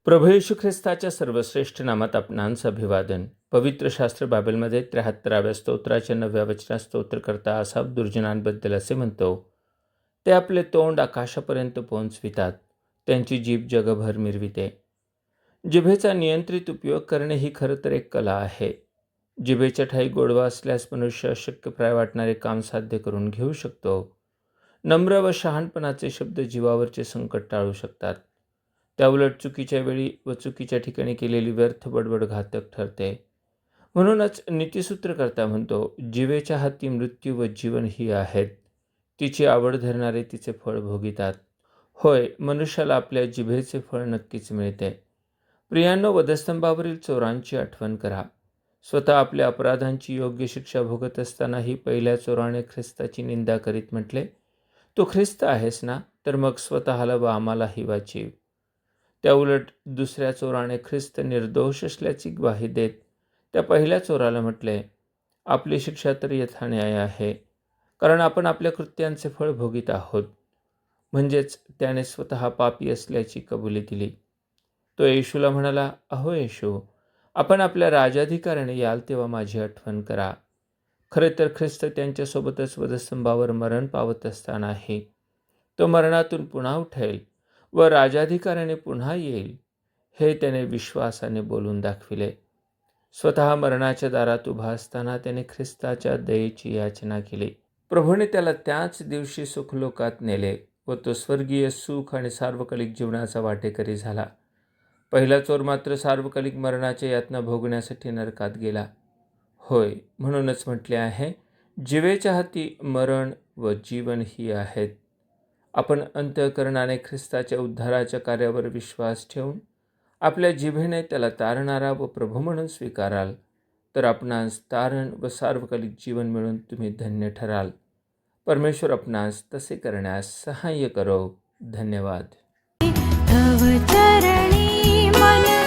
प्रभू येशू ख्रिस्ताच्या सर्वश्रेष्ठ नामात आपणांचं अभिवादन. पवित्र शास्त्र बायबलमध्ये 73व्या स्तोत्राच्या 9व्या वचनात स्तोत्रकर्ता आसाफ दुर्जनांबद्दल असे म्हणतो, ते आपले तोंड आकाशापर्यंत पोहोचवितात, त्यांची जीभ जगभर मिरविते. जिभेचा नियंत्रित उपयोग करणे ही खरं तर एक कला आहे. जिभेच्या ठायी गोडवा असल्यास मनुष्य अशक्यप्राय वाटणारे काम साध्य करून घेऊ शकतो. नम्र व शहाणपणाचे शब्द जीवावरचे संकट टाळू शकतात. त्याउलट चुकीच्या वेळी व चुकीच्या ठिकाणी केलेली व्यर्थ बडबड घातक ठरते. म्हणूनच नीतिसूत्रकर्ता म्हणतो, जिभेच्या हाती मृत्यू व जीवन ही आहेत, तिची आवड धरणारे तिचे फळ भोगितात. होय, मनुष्याला आपल्या जिभेचे फळ नक्कीच मिळते. प्रियांनो, वधस्तंभावरील चोरांची आठवण करा. स्वतः आपल्या अपराधांची योग्य शिक्षा भोगत असतानाही पहिल्या चोराने ख्रिस्ताची निंदा करीत म्हटले, तू ख्रिस्त आहेस ना, तर मग स्वतःला व आम्हालाही वाचीव. त्याउलट दुसऱ्या चोराने ख्रिस्त निर्दोष असल्याची ग्वाही देत त्या पहिल्या चोराला म्हटले, आपली शिक्षा तर यथान्याय आहे, कारण आपण आपल्या कृत्यांचे फळ भोगीत आहोत. म्हणजेच त्याने स्वतः पापी असल्याची कबुली दिली. तो येशूला म्हणाला, अहो येशू, आपण आपल्या राजाधिकाऱ्याने याल तेव्हा माझी आठवण करा. खरे तर ख्रिस्त त्यांच्यासोबतच वधस्तंभावर मरण पावत असतानाही तो मरणातून पुन्हा उठेल व राजाधिकाऱ्याने पुन्हा येईल, हे त्याने विश्वासाने बोलून दाखविले. स्वतः मरणाच्या दारात उभा असताना त्याने ख्रिस्ताच्या दयेची याचना केली. प्रभूने त्याला त्याच दिवशी सुखलोकात नेले व तो स्वर्गीय सुख आणि सार्वकालिक जीवनाचा वाटेकरी झाला. पहिला चोर मात्र सार्वकालिक मरणाच्या यातना भोगण्यासाठी नरकात गेला. होय, म्हणूनच म्हटले आहे, जिभेच्या हाती मरण व जीवन ही आहेत. आपण अंतःकरणाने ख्रिस्ताच्या उद्धाराच्या कार्यावर विश्वास ठेवून आपल्या जिभेने त्याला तारणारा व प्रभू म्हणून स्वीकाराल, तर आपणास तारण व सार्वकालिक जीवन मिळून तुम्ही धन्य ठराल. परमेश्वर आपणास तसे करण्यास सहाय्य करो. धन्यवाद. तव चरणी मन